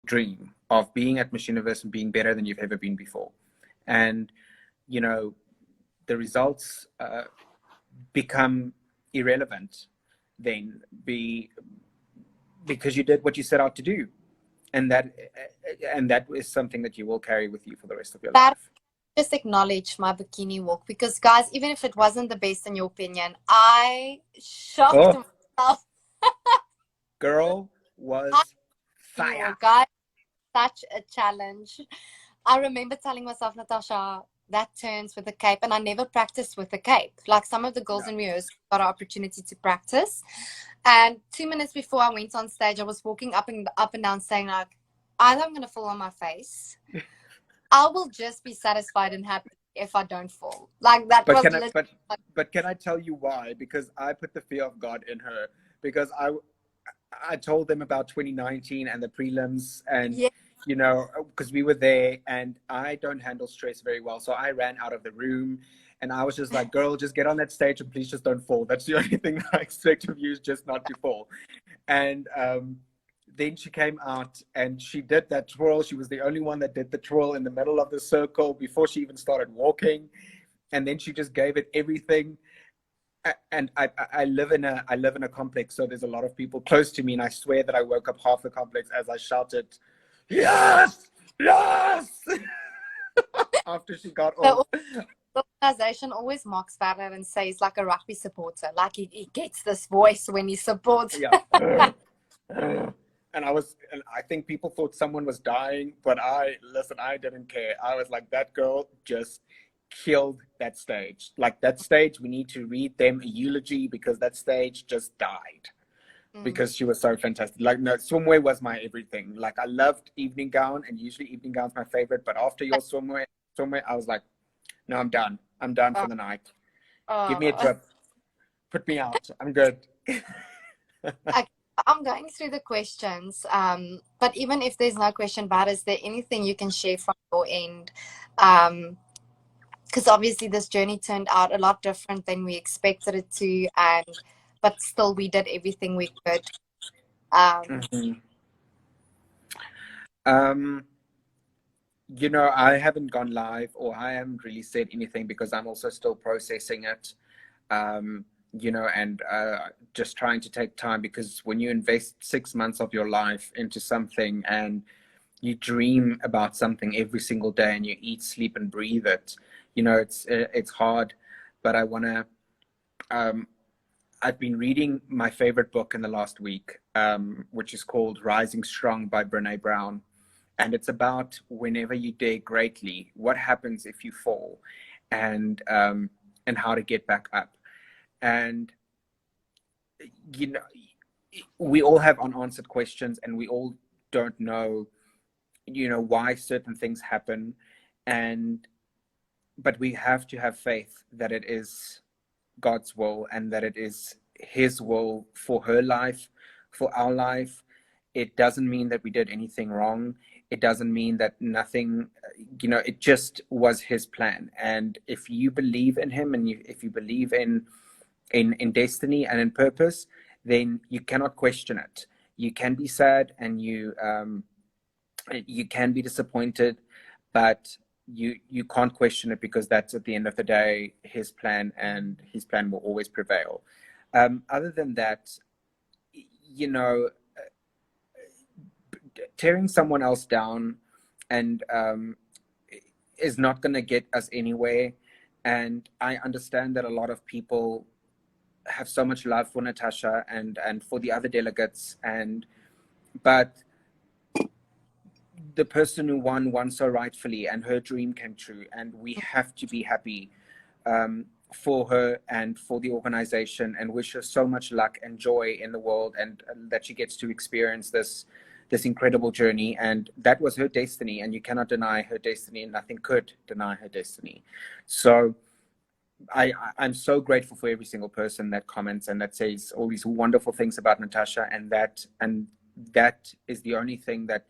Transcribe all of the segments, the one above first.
dream of being at Miss Universe and being better than you've ever been before. And, you know, the results become irrelevant then because you did what you set out to do. And that is something that you will carry with you for the rest of your That life. just acknowledge my bikini walk, because guys, even if it wasn't the best in your opinion, I shocked Oh, myself. girl was Bikini fire. walk, guys, such a challenge. I remember telling myself, Natasha, that turns with the cape, and I never practiced with the cape. Like some of the girls No. in rehearsal got an opportunity to practice, and 2 minutes before I went on stage, I was walking up and down saying, like, either I'm gonna fall on my face, I will just be satisfied and happy if I don't fall. Like that But was can I literally but can I tell you why? Because I put the fear of God in her. Because I told them about 2019 and the prelims, and yeah. you know, because we were there, and I don't handle stress very well, so I ran out of the room, and I was just like, girl, just get on that stage and please just don't fall. That's the only thing I expect of you, is just not to fall. And then she came out and she did that twirl. She was the only one that did the twirl in the middle of the circle before she even started walking. And then she just gave it everything. And I live in a complex, so there's a lot of people close to me, and I swear that I woke up half the complex as I shouted, "Yes, yes!" after she got off. The organization always mocks Werner and says like a rugby supporter, like he gets this voice when he supports. Yeah. And I think people thought someone was dying, but I didn't care. I was like, that girl just killed that stage. Like that stage, we need to read them a eulogy, because that stage just died because she was so fantastic. Like, no, swimwear was my everything. Like, I loved evening gown, and usually evening gown's my favorite. But after your swimwear, I was like, no, I'm done. I'm done for the night. Give me a Oh. drip. Put me out. I'm good. I'm going through the questions, but even if there's no question, but is there anything you can share from your end? Because obviously this journey turned out a lot different than we expected it to, but still we did everything we could. Mhm. Um, you know, I haven't gone live, or I haven't really said anything because I'm also still processing it. You know, and just trying to take time, because when you invest 6 months of your life into something and you dream about something every single day and you eat, sleep, and breathe it, you know, it's hard. But I want to. I've been reading my favorite book in the last week, which is called Rising Strong by Brene Brown. And it's about whenever you dare greatly, what happens if you fall, and how to get back up. And, you know, we all have unanswered questions, and we all don't know, you know, why certain things happen. And, but we have to have faith that it is God's will, and that it is His will for her life, for our life. It doesn't mean that we did anything wrong. It doesn't mean that nothing, you know, it just was His plan. And if you believe in Him, and if you believe in destiny and in purpose, then you cannot question it. You can be sad, and you can be disappointed, but you can't question it, because that's, at the end of the day, His plan, and His plan will always prevail. Other than that, you know, tearing someone else down and is not going to get us anywhere. And I understand that a lot of people have so much love for Natasha and for the other delegates, but the person who won so rightfully, and her dream came true, and we have to be happy for her and for the organization, and wish her so much luck and joy in the world, and that she gets to experience this incredible journey. And that was her destiny, and you cannot deny her destiny, and nothing could deny her destiny. So I'm so grateful for every single person that comments and that says all these wonderful things about Natasha, and that is the only thing that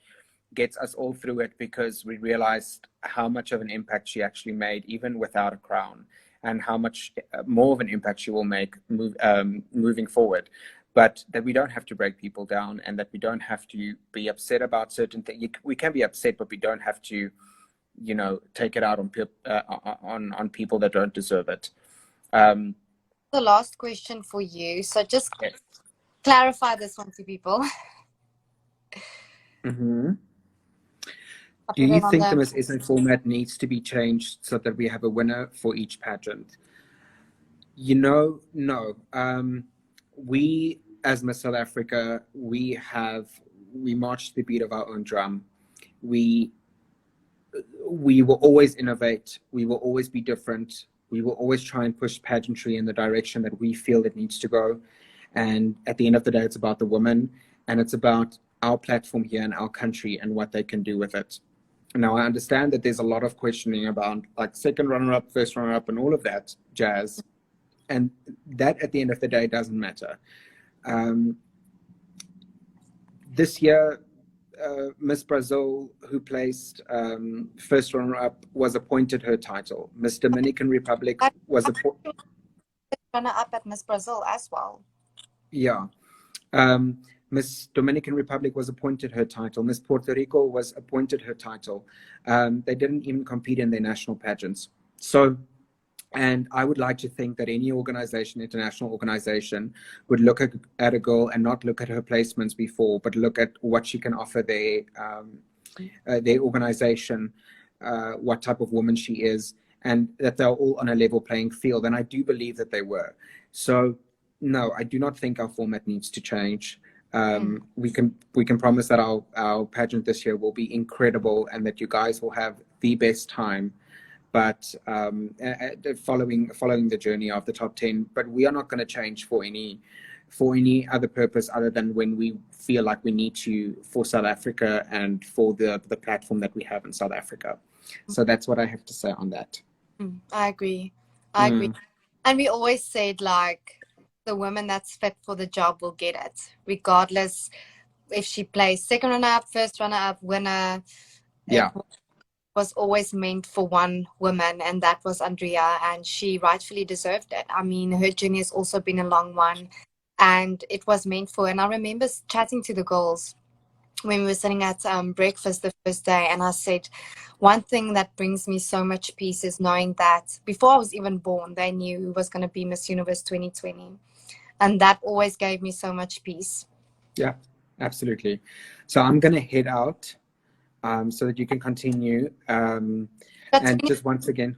gets us all through it, because we realized how much of an impact she actually made, even without a crown, and how much more of an impact she will make moving forward. but that we don't have to break people down, and that we don't have to be upset about certain things. We can be upset, but we don't have to, take it out on people that don't deserve it. The last question for you. So just clarify this one to people. Mm-hmm. Do you think the Miss SA format needs to be changed so that we have a winner for each pageant? No. We, as Miss South Africa, we march to the beat of our own drum. We will always innovate. We will always be different. We will always try and push pageantry in the direction that we feel it needs to go. And at the end of the day, it's about the woman, and it's about our platform here in our country and what they can do with it. Now, I understand that there's a lot of questioning about like second runner-up, first runner-up, and all of that jazz. And that, at the end of the day, doesn't matter. This year, Miss Brazil, who placed first runner-up, was appointed her title. Miss Dominican Republic was appointed runner-up at Miss Brazil as well. Yeah. Miss Dominican Republic was appointed her title. Miss Puerto Rico was appointed her title. They didn't even compete in their national pageants. So, and I would like to think that any organization, international organization, would look at a girl and not look at her placements before, but look at what she can offer their organization, what type of woman she is, and that they're all on a level playing field. And I do believe that they were. So, no, I do not think our format needs to change. We can promise that our pageant this year will be incredible, and that you guys will have the best time. But following the journey of the top 10, but we are not going to change for any other purpose other than when we feel like we need to, for South Africa and for the platform that we have in South Africa. So that's what I have to say on that. I agree. And we always said, like, the woman that's fit for the job will get it, regardless if she plays second runner-up, first runner-up, winner. Yeah. It was always meant for one woman, and that was Andrea, and she rightfully deserved it. I mean, her journey has also been a long one, and it was meant for her. And I remember chatting to the girls when we were sitting at breakfast the first day, and I said, one thing that brings me so much peace is knowing that before I was even born, they knew who was going to be Miss Universe 2020. And that always gave me so much peace. Yeah, absolutely. So I'm going to head out so that you can continue. And just once again,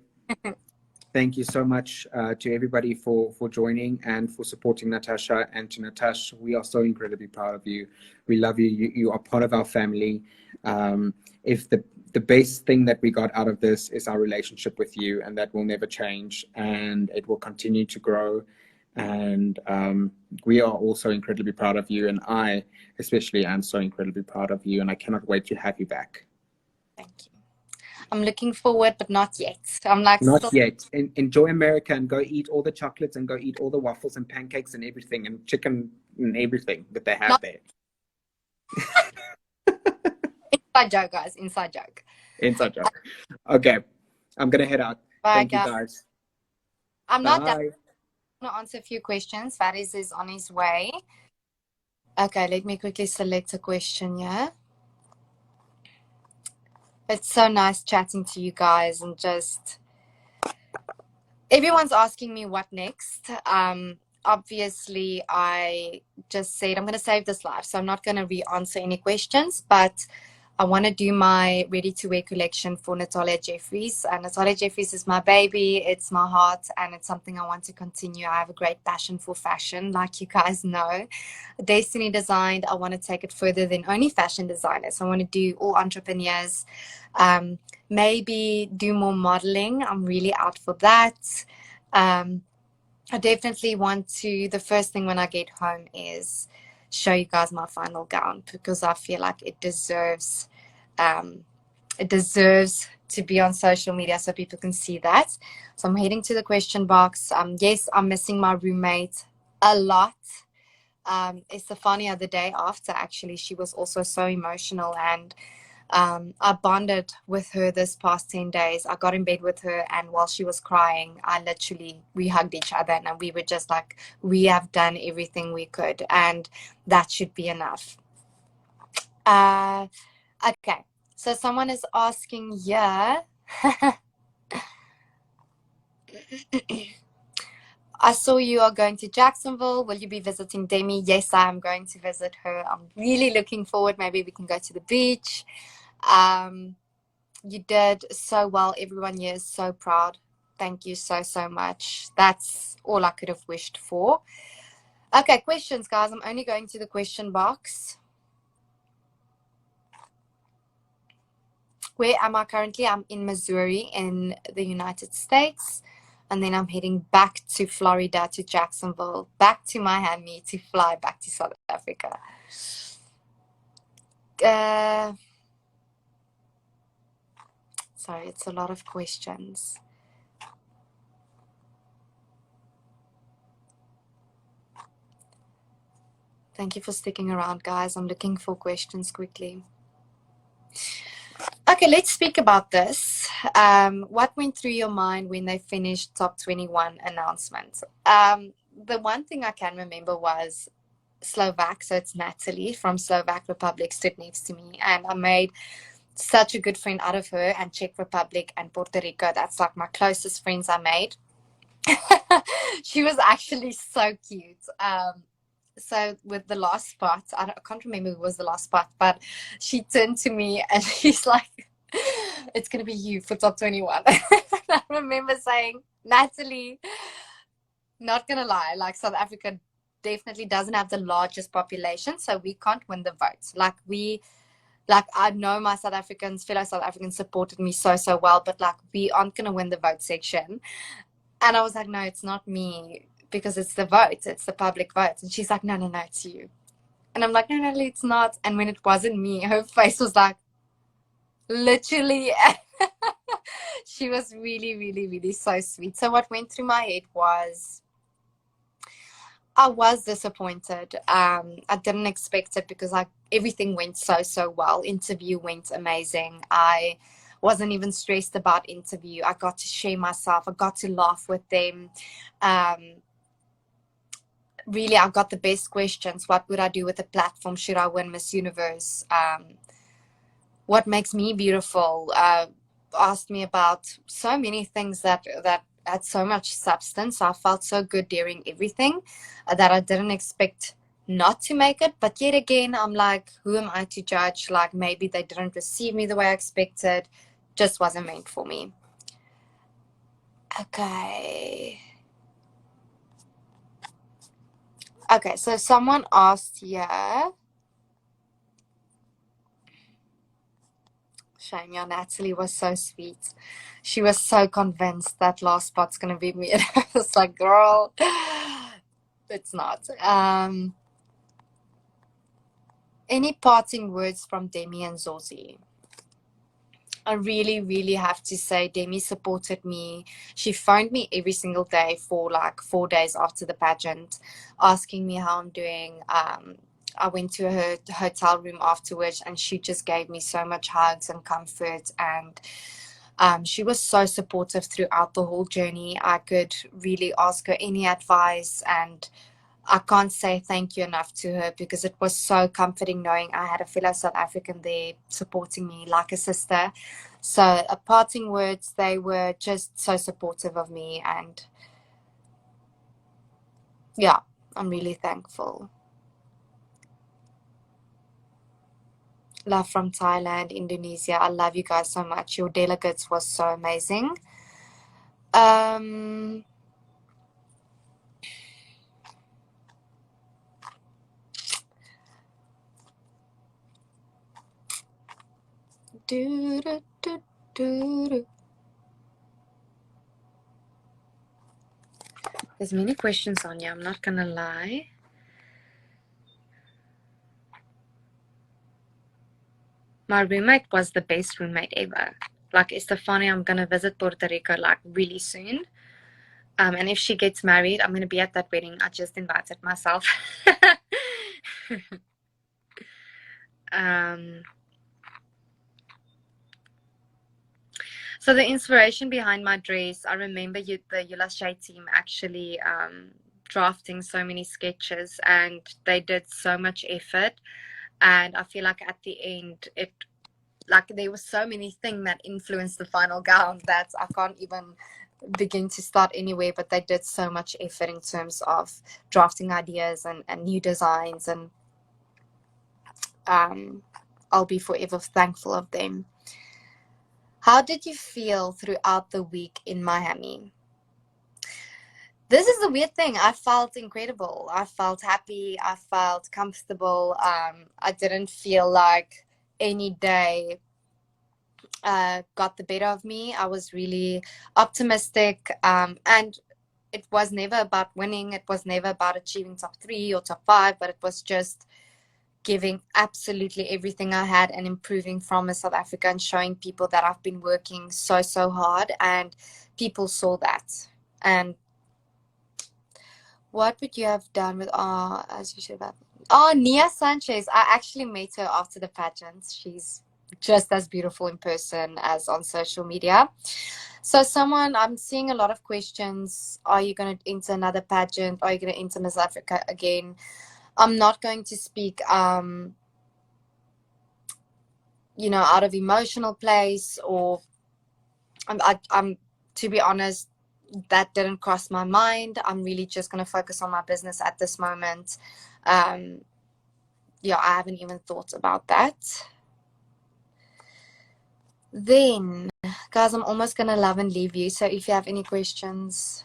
thank you so much to everybody for joining and for supporting Natasha. And to Natasha, we are so incredibly proud of you. We love you. You are part of our family. If the best thing that we got out of this is our relationship with you, and that will never change, and it will continue to grow. And we are also incredibly proud of you, and I especially am so incredibly proud of you, and I cannot wait to have you back. Thank you. I'm looking forward, but not yet. I'm like, not yet. Enjoy America and go eat all the chocolates and go eat all the waffles and pancakes and everything and chicken and everything that they have there. Inside joke, guys. Inside joke. Inside joke. Okay, I'm gonna head out. Bye, Thank you, guys. I'm not done. I'm going to answer a few questions. Faris is on his way. Okay, let me quickly select a question here. It's so nice chatting to you guys, and just everyone's asking me what next. Obviously, I just said I'm going to save this live, so I'm not going to re-answer any questions, but I want to do my ready-to-wear collection for Natalia Jeffries. And Natalia Jeffries is my baby. It's my heart, and it's something I want to continue. I have a great passion for fashion, like you guys know. Destiny Designed, I want to take it further than only fashion designers. I want to do all entrepreneurs, maybe do more modeling. I'm really out for that. I definitely want to, the first thing when I get home is show you guys my final gown, because I feel like it deserves to be on social media so people can see that. So I'm heading to the question box. Yes, I'm missing my roommate a lot. Estefania, the day after, actually, she was also so emotional, and I bonded with her this past 10 days. I got in bed with her, and while she was crying, we hugged each other, and we were just like, we have done everything we could, and that should be enough. Okay, so someone is asking here. I saw you are going to Jacksonville. Will you be visiting Demi? Yes, I am going to visit her. I'm really looking forward. Maybe we can go to the beach. You did so well. Everyone here is so proud. Thank you so, so much. That's all I could have wished for. Okay, questions, guys. I'm only going to the question box. Where am I currently? I'm in Missouri in the United States. And then I'm heading back to Florida, to Jacksonville, back to Miami to fly back to South Africa. Sorry, it's a lot of questions. Thank you for sticking around, guys. I'm looking for questions quickly. Okay, let's speak about this. What went through your mind when they finished top 21 announcements? The one thing I can remember was Slovak, so it's Natalie from Slovak Republic stood next to me, and I made such a good friend out of her, and Czech Republic and Puerto Rico. That's like my closest friends I made. She was actually so cute. So with the last spot, I can't remember who was the last spot, but she turned to me and she's like, it's going to be you for top 21. I remember saying, Natalie, not going to lie, like South Africa definitely doesn't have the largest population, so we can't win the votes. I know my fellow South Africans supported me so, so well, but like we aren't going to win the vote section. And I was like, no, it's not me, because it's the votes, it's the public votes. And she's like, no, it's you. And I'm like, no, it's not. And when it wasn't me, her face was like, literally. She was really, really, really so sweet. So what went through my head was, I was disappointed. I didn't expect it, because everything went so, so well. Interview went amazing. I wasn't even stressed about interview. I got to share myself. I got to laugh with them. Really, I got the best questions. What would I do with the platform? Should I win Miss Universe? What makes me beautiful? Asked me about so many things that had so much substance. I felt so good during everything that I didn't expect not to make it. But yet again, I'm like, who am I to judge? Like, maybe they didn't receive me the way I expected. Just wasn't meant for me. Okay, so someone asked here. Shame, yeah, Natalie was so sweet. She was so convinced that last spot's going to be me. And I was like, girl, it's not. Any parting words from Demi and Zosie? I really, really have to say Demi supported me. She phoned me every single day for like 4 days after the pageant, asking me how I'm doing. I went to her hotel room afterwards, and she just gave me so much hugs and comfort. And she was so supportive throughout the whole journey. I could really ask her any advice, and I can't say thank you enough to her, because it was so comforting knowing I had a fellow South African there supporting me like a sister. So, parting words, they were just so supportive of me, and yeah, I'm really thankful. Love from Thailand, Indonesia. I love you guys so much. Your delegates was so amazing. There's many questions on you, I'm not gonna lie. My roommate was the best roommate ever. Like, Estefania, I'm gonna visit Puerto Rico like really soon. And if she gets married, I'm gonna be at that wedding. I just invited myself. So the inspiration behind my dress, I remember the Yula Shea team actually drafting so many sketches, and they did so much effort. And I feel like at the end, there was so many things that influenced the final gown that I can't even begin to start anywhere. But they did so much effort in terms of drafting ideas and new designs, and I'll be forever thankful of them. How did you feel throughout the week in Miami? This is the weird thing. I felt incredible. I felt happy. I felt comfortable. I didn't feel like any day got the better of me. I was really optimistic. And it was never about winning. It was never about achieving top 3 or top 5, but it was just giving absolutely everything I had and improving from Miss South Africa and showing people that I've been working so hard, and people saw that. And what would you have done with as you should have? Nia Sanchez. I actually met her after the pageant. She's just as beautiful in person as on social media. So I'm seeing a lot of questions. Are you going to enter another pageant? Are you going to enter Miss Africa again? I'm not going to speak, out of emotional place, or I'm to be honest, that didn't cross my mind. I'm really just going to focus on my business at this moment. I haven't even thought about that. Then, guys, I'm almost going to love and leave you. So if you have any questions,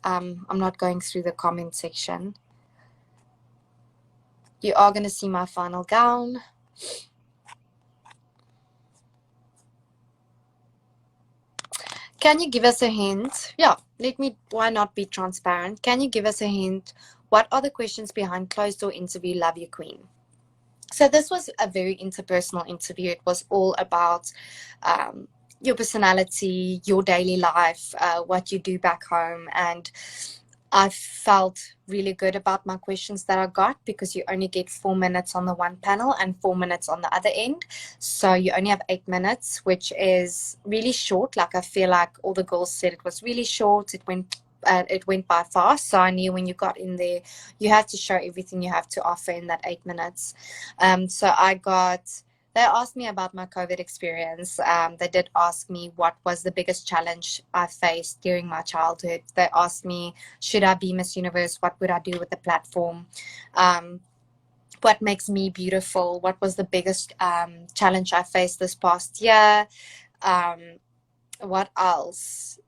I'm not going through the comment section. You are going to see my final gown. Can you give us a hint? Yeah, why not be transparent? Can you give us a hint? What are the questions behind closed door interview, Love Your Queen? So this was a very interpersonal interview. It was all about your personality, your daily life, what you do back home. And I felt really good about my questions that I got, because you only get 4 minutes on the one panel and 4 minutes on the other end. So you only have 8 minutes, which is really short. Like, I feel like all the girls said it was really short. It went by fast. So I knew when you got in there, you had to show everything you have to offer in that 8 minutes. They asked me about my COVID experience. They did ask me what was the biggest challenge I faced during my childhood. They asked me, should I be Miss Universe? What would I do with the platform? What makes me beautiful? What was the biggest challenge I faced this past year? What else?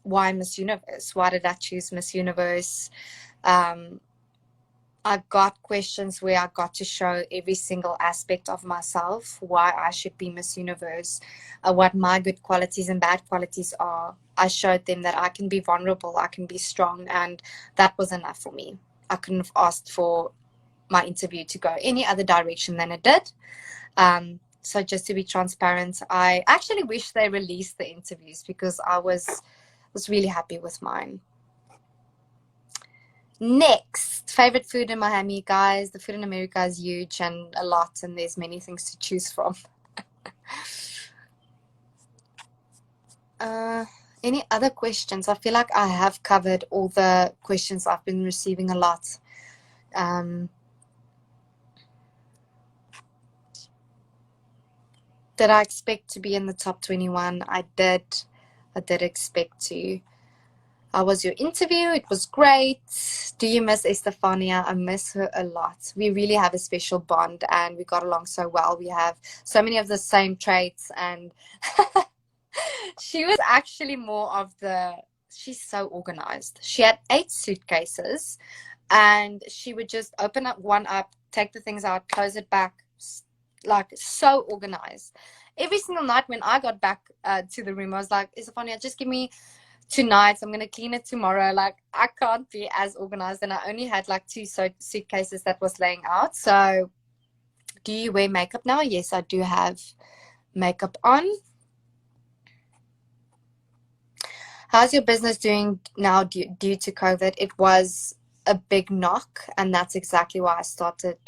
Why Miss Universe? Why did I choose Miss Universe? I got questions where I got to show every single aspect of myself, why I should be Miss Universe, what my good qualities and bad qualities are. I showed them that I can be vulnerable, I can be strong, and that was enough for me. I couldn't have asked for my interview to go any other direction than it did. So just to be transparent, I actually wish they released the interviews, because I was really happy with mine. Next, favorite food in Miami, guys. The food in America is huge and a lot, and there's many things to choose from. Any other questions? I feel like I have covered all the questions. I've been receiving a lot. Did I expect to be in the top 21? I did expect to. How was your interview? It was great. Do you miss Estefania? I miss her a lot. We really have a special bond, and we got along so well. We have so many of the same traits, and she was actually she's so organized. She had 8 suitcases, and she would just open one up, take the things out, close it back, like so organized. Every single night when I got back to the room, I was like, Estefania, just give me tonight, I'm going to clean it tomorrow. Like, I can't be as organized, and I only had like 2 suitcases that was laying out. So, do you wear makeup now? Yes, I do have makeup on. How's your business doing now due to COVID? It was a big knock, and that's exactly why I started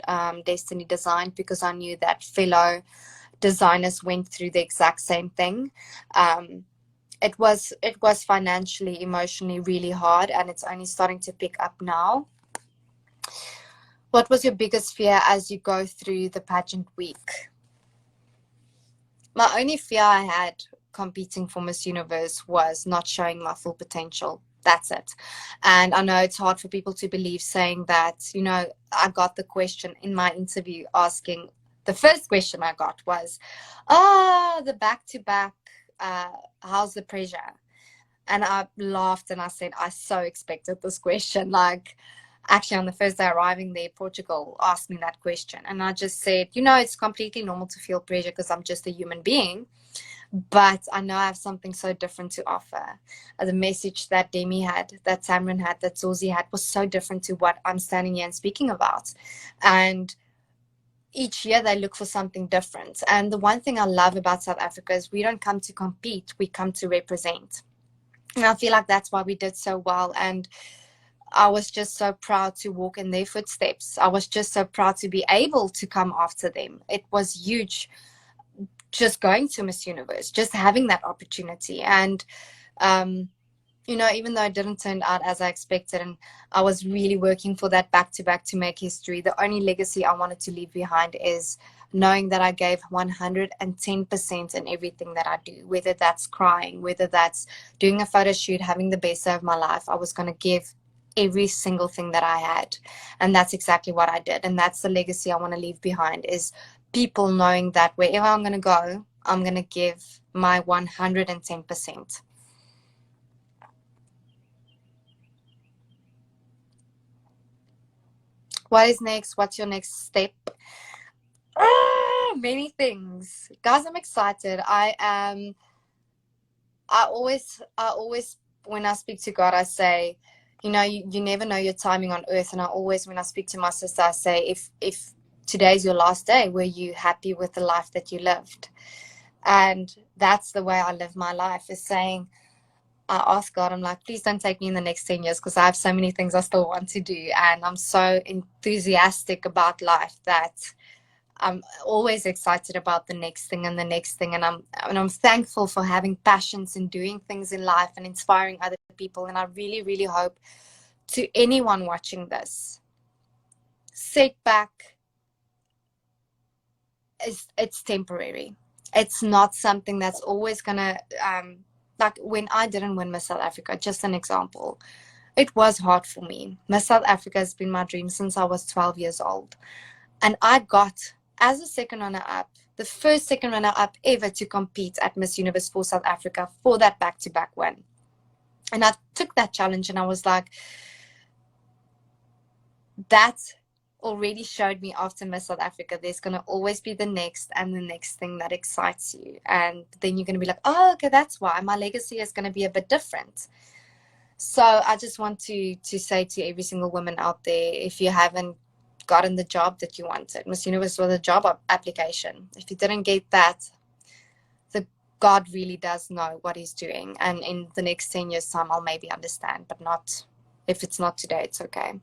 Destiny Design, because I knew that fellow designers went through the exact same thing. It was financially, emotionally really hard, and it's only starting to pick up now. What was your biggest fear as you go through the pageant week? My only fear I had competing for Miss Universe was not showing my full potential. That's it. And I know it's hard for people to believe, saying that, you know, I got the question in my interview asking, the first question I got was, the back-to-back, how's the pressure? And I laughed and I said, I so expected this question. Like, actually, on the first day arriving there, Portugal asked me that question. And I just said, you know, it's completely normal to feel pressure because I'm just a human being. But I know I have something so different to offer. The message that Demi had, that Tamron had, that Zosie had was so different to what I'm standing here and speaking about. And each year they look for something different. And the one thing I love about South Africa is we don't come to compete, we come to represent. And I feel like that's why we did so well. And I was just so proud to walk in their footsteps. I was just so proud to be able to come after them. It was huge just going to Miss Universe, just having that opportunity. And, you know, even though it didn't turn out as I expected, and I was really working for that back-to-back to make history, the only legacy I wanted to leave behind is knowing that I gave 110% in everything that I do, whether that's crying, whether that's doing a photo shoot, having the best day of my life. I was going to give every single thing that I had. And that's exactly what I did. And that's the legacy I want to leave behind, is people knowing that wherever I'm going to go, I'm going to give my 110%. What is next? What's your next step? Many things. Guys, I'm excited. I always, when I speak to God, I say, you know, you never know your timing on earth. And I always, when I speak to my sister, I say, if today's your last day, were you happy with the life that you lived? And that's the way I live my life, is saying, I ask God, I'm like, please don't take me in the next 10 years, because I have so many things I still want to do. And I'm so enthusiastic about life that I'm always excited about the next thing and the next thing. And I'm thankful for having passions and doing things in life and inspiring other people. And I really, really hope, to anyone watching this, setback it's temporary. It's not something that's always gonna like when I didn't win Miss South Africa, just an example. It was hard for me. Miss South Africa has been my dream since I was 12 years old. And I got, as a second runner-up, the first second runner-up ever to compete at Miss Universe for South Africa for that back-to-back win. And I took that challenge and I was like, that already showed me after Miss South Africa, there's going to always be the next and the next thing that excites you. And then you're going to be like, oh, okay, that's why my legacy is going to be a bit different. So I just want to say to every single woman out there, if you haven't gotten the job that you wanted, Miss Universe was a job application. If you didn't get that, God really does know what he's doing. And in the next 10 years time, I'll maybe understand, but not, if it's not today, it's okay.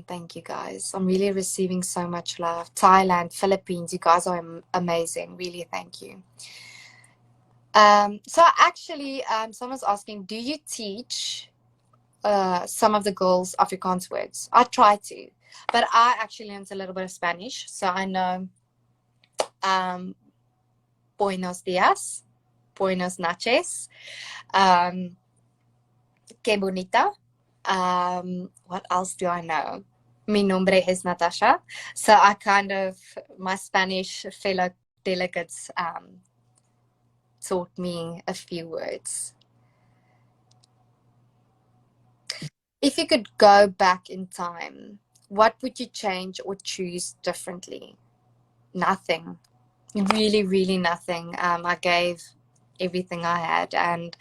Thank you guys. I'm really receiving so much love. Thailand, Philippines, you guys are amazing. Really, thank you. So actually, someone's asking, do you teach some of the girls Afrikaans words? I try to, but I actually learned a little bit of Spanish. So I know buenos dias, buenos noches, que bonita. What else do I know? Mi nombre es Natasha. So I kind of, my Spanish fellow delegates taught me a few words. If you could go back in time, what would you change or choose differently? Nothing. Really, really nothing. I gave everything I had, and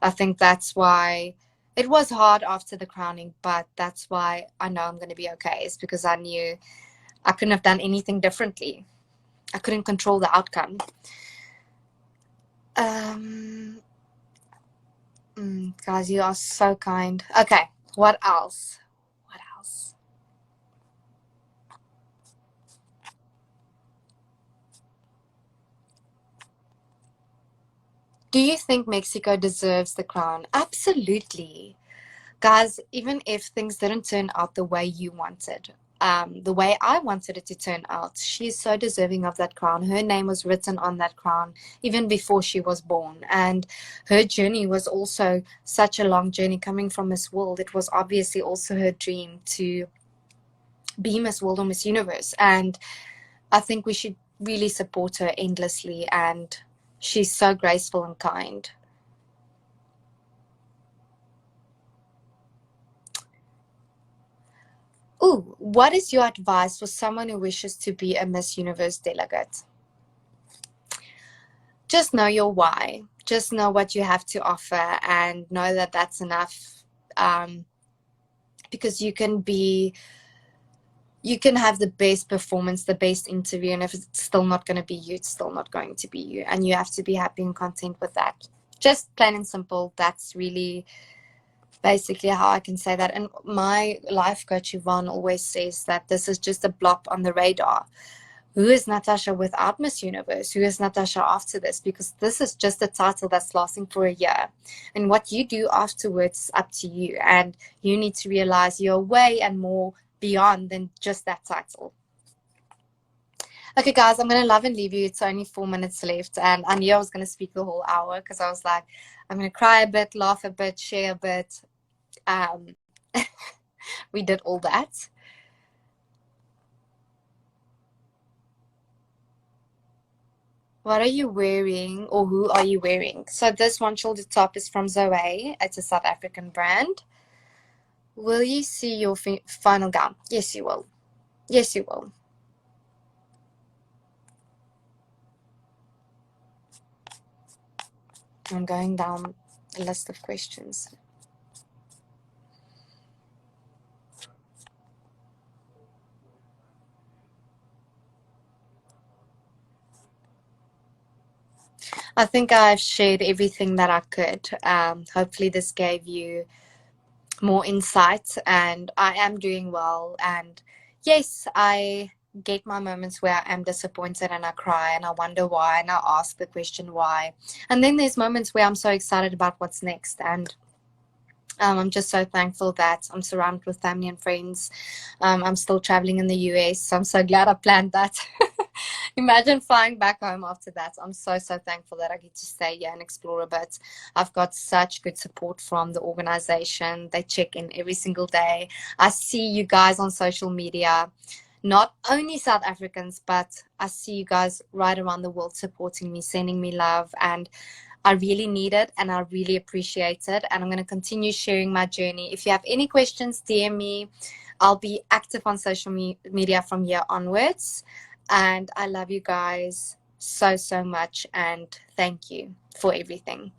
I think that's why it was hard after the crowning, but that's why I know I'm going to be okay. It's because I knew I couldn't have done anything differently. I couldn't control the outcome. Guys, you are so kind. Okay, what else? What else? Do you think Mexico deserves the crown? Absolutely. Guys, even if things didn't turn out the way you wanted, the way I wanted it to turn out, she is so deserving of that crown. Her name was written on that crown even before she was born. And her journey was also such a long journey coming from Miss World. It was obviously also her dream to be Miss World or Miss Universe. And I think we should really support her endlessly. And she's so graceful and kind. Ooh, what is your advice for someone who wishes to be a Miss Universe delegate? Just know your why. Just know what you have to offer and know that that's enough. Because you can have the best performance, the best interview, and if it's still not going to be you, it's still not going to be you. And you have to be happy and content with that. Just plain and simple. That's really basically how I can say that. And my life coach Yvonne always says that this is just a blop on the radar. Who is Natasha without Miss Universe? Who is Natasha after this? Because this is just a title that's lasting for a year. And what you do afterwards is up to you. And you need to realize you're way and more beyond than just that title. Okay, guys, I'm going to love and leave you. It's only 4 minutes left. And I knew I was going to speak the whole hour because I was like, I'm going to cry a bit, laugh a bit, share a bit. We did all that. What are you wearing, or who are you wearing? So this one shoulder top is from Zoe. It's a South African brand. Will you see your final gown? Yes, you will. Yes, you will. I'm going down a list of questions. I think I've shared everything that I could. Hopefully this gave you more insight, and I am doing well. And yes, I get my moments where I am disappointed and I cry and I wonder why and I ask the question why. And then there's moments where I'm so excited about what's next. And I'm just so thankful that I'm surrounded with family and friends. I'm still traveling in the US, so I'm so glad I planned that. Imagine flying back home after that. I'm so thankful that I get to stay here and explore a bit. I've got such good support from the organization. They check in every single day. I see you guys on social media, not only South Africans, but I see you guys right around the world supporting me, sending me love, and I really need it and I really appreciate it. And I'm going to continue sharing my journey. If you have any questions, DM me. I'll be active on social media from here onwards. And I love you guys so much. And thank you for everything.